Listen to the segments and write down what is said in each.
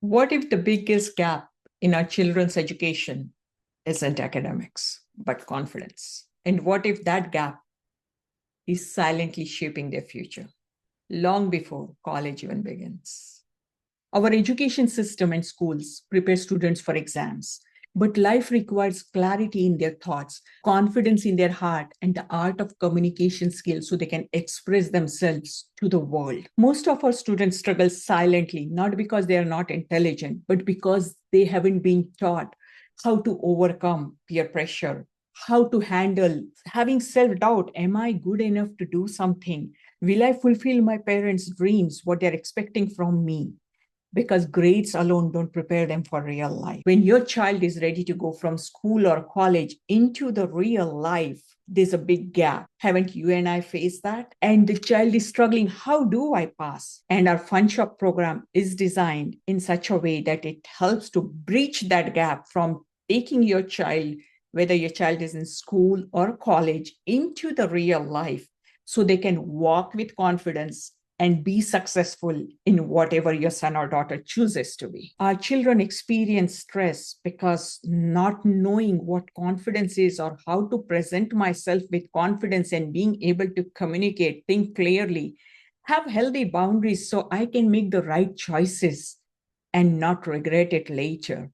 What if the biggest gap in our children's education isn't academics, but confidence? And what if that gap is silently shaping their future long before college even begins? Our education system and schools prepare students for exams, but life requires clarity in their thoughts, confidence in their heart, and the art of communication skills so they can express themselves to the world. Most of our students struggle silently, not because they are not intelligent, but because they haven't been taught how to overcome peer pressure, how to handle having self doubt. Am I good enough to do something? Will I fulfill my parents' dreams, what they're expecting from me? Because grades alone don't prepare them for real life. When your child is ready to go from school or college into the real life, there's a big gap. Haven't you and I faced that? And the child is struggling. How do I pass? And our Funshop program is designed in such a way that it helps to bridge that gap from taking your child, whether your child is in school or college, into the real life so they can walk with confidence and be successful in whatever your son or daughter chooses to be. Our children experience stress because not knowing what confidence is or how to present myself with confidence and being able to communicate, think clearly, have healthy boundaries so I can make the right choices and not regret it later.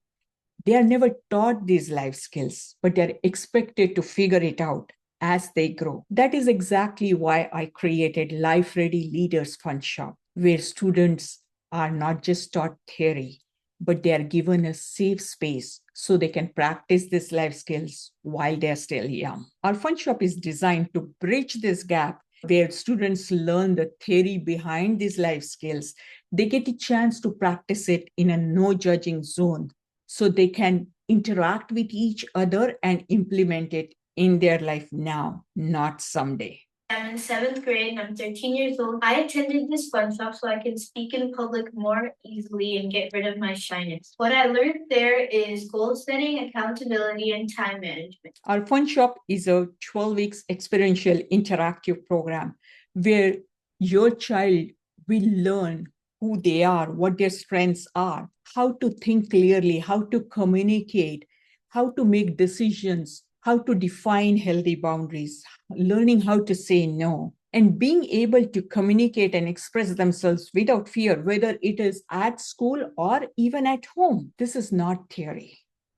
They are never taught these life skills, but they're expected to figure it out as they grow. That is exactly why I created LifeReady Leaders Funshop, where students are not just taught theory, but they are given a safe space so they can practice these life skills while they're still young. Our Funshop is designed to bridge this gap where students learn the theory behind these life skills. They get a chance to practice it in a no judging zone so they can interact with each other and implement it in their life now, not someday. I'm in seventh grade and I'm 13 years old. I attended this fun shop so I can speak in public more easily and get rid of my shyness. What I learned there is goal setting, accountability, and time management. Our Fun Shop is a 12 weeks experiential interactive program where your child will learn who they are, what their strengths are, how to think clearly, how to communicate, how to make decisions, how to define healthy boundaries, learning how to say no, and being able to communicate and express themselves without fear, whether it is at school or even at home. This is not theory.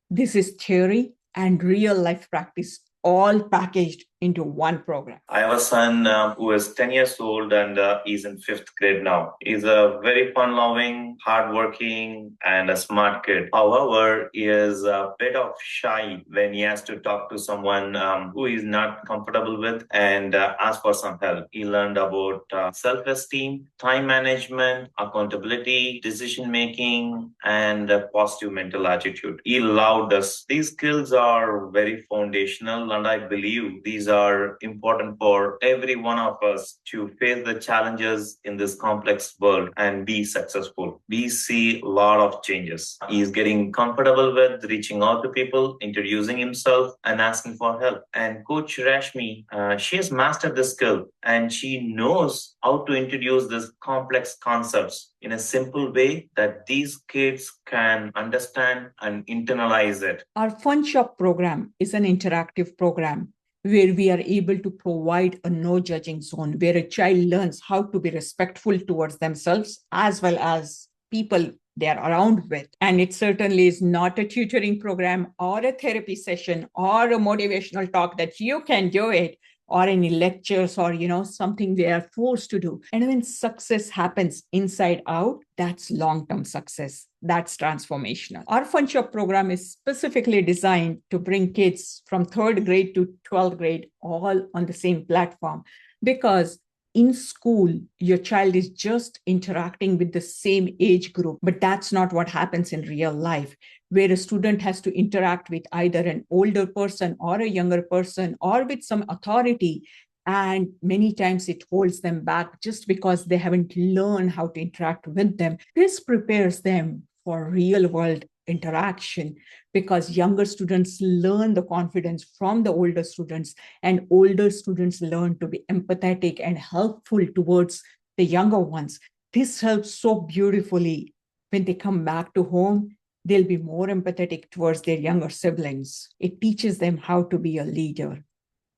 This is theory and real life practice all packaged into one program. I have a son who is 10 years old and he's in fifth grade now. He's a very fun loving, hardworking, and a smart kid. However, he is a bit of shy when he has to talk to someone who he's not comfortable with and ask for some help. He learned about self esteem, time management, accountability, decision making, and positive mental attitude. He loved us. These skills are very foundational, and I believe these are important for every one of us to face the challenges in this complex world and be successful. We see a lot of changes. He is getting comfortable with reaching out to people, introducing himself, and asking for help. And Coach Rashmi, she has mastered this skill and she knows how to introduce these complex concepts in a simple way that these kids can understand and internalize it. Our Fun Shop program is an interactive program where we are able to provide a no judging zone where a child learns how to be respectful towards themselves as well as people they are around with. And it certainly is not a tutoring program or a therapy session or a motivational talk that you can do it or any lectures or something they are forced to do. And when success happens inside out, that's long-term success. That's transformational. Our Funshop program is specifically designed to bring kids from 3rd grade to 12th grade all on the same platform, because in school, your child is just interacting with the same age group, but that's not what happens in real life, where a student has to interact with either an older person or a younger person or with some authority. And many times it holds them back just because they haven't learned how to interact with them. This prepares them for real world interaction because younger students learn the confidence from the older students and older students learn to be empathetic and helpful towards the younger ones. This helps so beautifully When they come back to home, they'll be more empathetic towards their younger siblings. It teaches them how to be a leader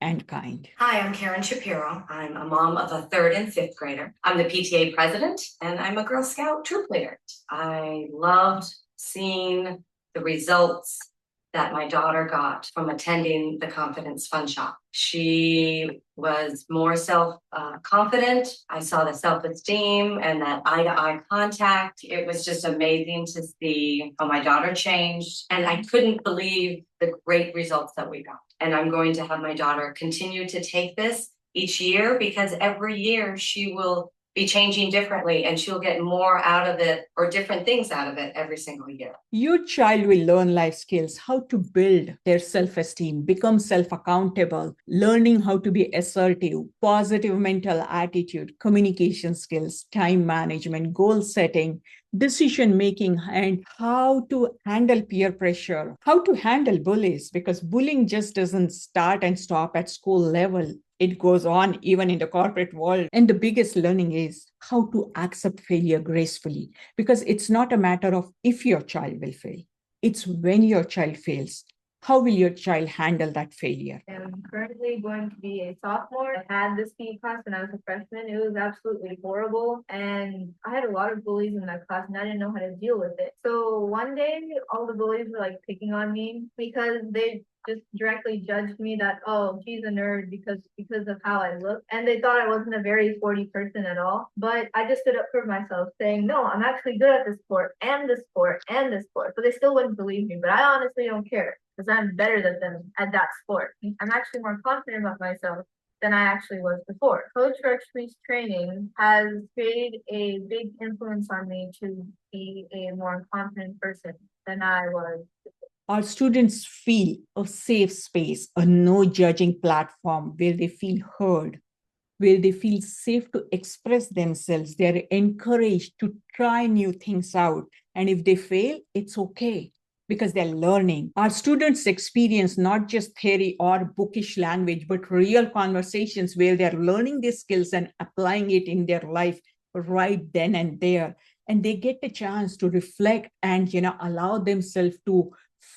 and kind. Hi, I'm Karen Shapiro. I'm a mom of a 3rd and 5th grader. I'm the PTA president, and I'm a Girl Scout troop leader. I loved seeing the results that my daughter got from attending the Confidence Funshop. She was more self-confident. I saw the self-esteem and that eye-to-eye contact. It was just amazing to see how my daughter changed, and I couldn't believe the great results that we got. And I'm going to have my daughter continue to take this each year, because every year she will be changing differently and she'll get more out of it, or different things out of it, every single year. Your child will learn life skills, how to build their self-esteem, become self-accountable, learning how to be assertive, positive mental attitude, communication skills, time management, goal setting, decision making, and how to handle peer pressure, how to handle bullies, because bullying just doesn't start and stop at school level. It goes on even in the corporate world. And the biggest learning is how to accept failure gracefully, because it's not a matter of if your child will fail. It's when your child fails. How will your child handle that failure? I'm currently going to be a sophomore. I had this PE class when I was a freshman. It was absolutely horrible. And I had a lot of bullies in that class and I didn't know how to deal with it. So one day, all the bullies were like picking on me because they just directly judged me that, oh, she's a nerd because of how I look. And they thought I wasn't a very sporty person at all. But I just stood up for myself saying, no, I'm actually good at this sport and this sport and this sport. But they still wouldn't believe me. But I honestly don't care, because I'm better than them at that sport. I'm actually more confident about myself than I actually was before. Coach Rexby's training has created a big influence on me to be a more confident person than I was before. Our students feel a safe space, a no judging platform where they feel heard, where they feel safe to express themselves. They're encouraged to try new things out. And if they fail, it's okay, because they're learning. Our students experience not just theory or bookish language, but real conversations where they're learning these skills and applying it in their life right then and there. And they get a chance to reflect and, allow themselves to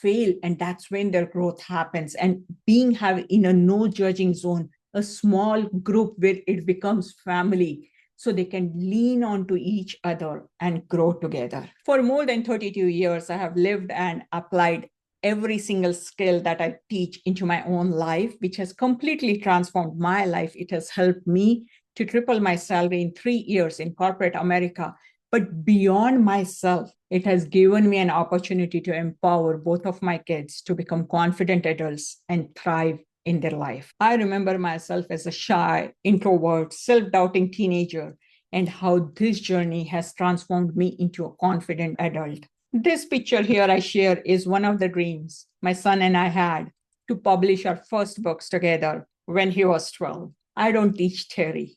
fail. And that's when their growth happens. And being in a no judging zone, a small group where it becomes family, so they can lean onto each other and grow together. For more than 32 years, I have lived and applied every single skill that I teach into my own life, which has completely transformed my life. It has helped me to triple my salary in 3 years in corporate America. But beyond myself, it has given me an opportunity to empower both of my kids to become confident adults and thrive in their life. I remember myself as a shy, introvert, self-doubting teenager, and how this journey has transformed me into a confident adult. This picture here I share is one of the dreams my son and I had, to publish our first books together when he was 12. I don't teach theory,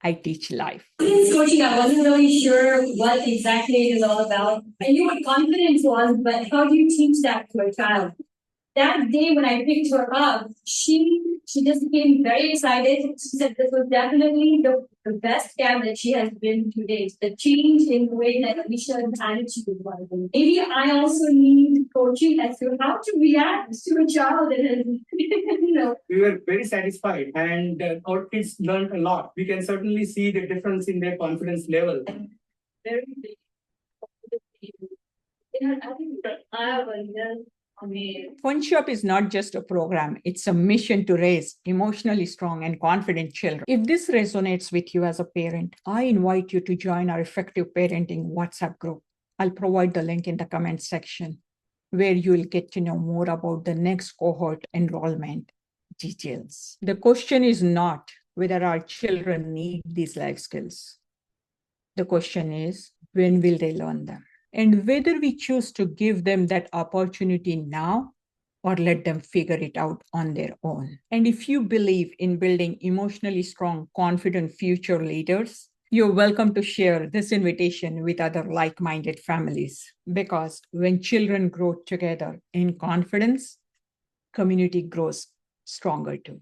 I teach life. Confidence coaching, I wasn't really sure what exactly it is all about. I knew what confidence was, but how do you teach that to a child? That day when I picked her up, she just became very excited. She said this was definitely the best camp that she has been to date. The change in the way that Alicia's attitude was. Maybe I also need coaching as to how to react to a child that has, We were very satisfied, and our kids learned a lot. We can certainly see the difference in their confidence level. Very big. I think that I was just Funshop is not just a program, it's a mission to raise emotionally strong and confident children. If this resonates with you as a parent, I invite you to join our Effective Parenting WhatsApp group. I'll provide the link in the comment section, where you'll get to know more about the next cohort enrollment details. The question is not whether our children need these life skills. The question is, when will they learn them? And whether we choose to give them that opportunity now or let them figure it out on their own. And if you believe in building emotionally strong, confident future leaders, you're welcome to share this invitation with other like-minded families. Because when children grow together in confidence, community grows stronger too.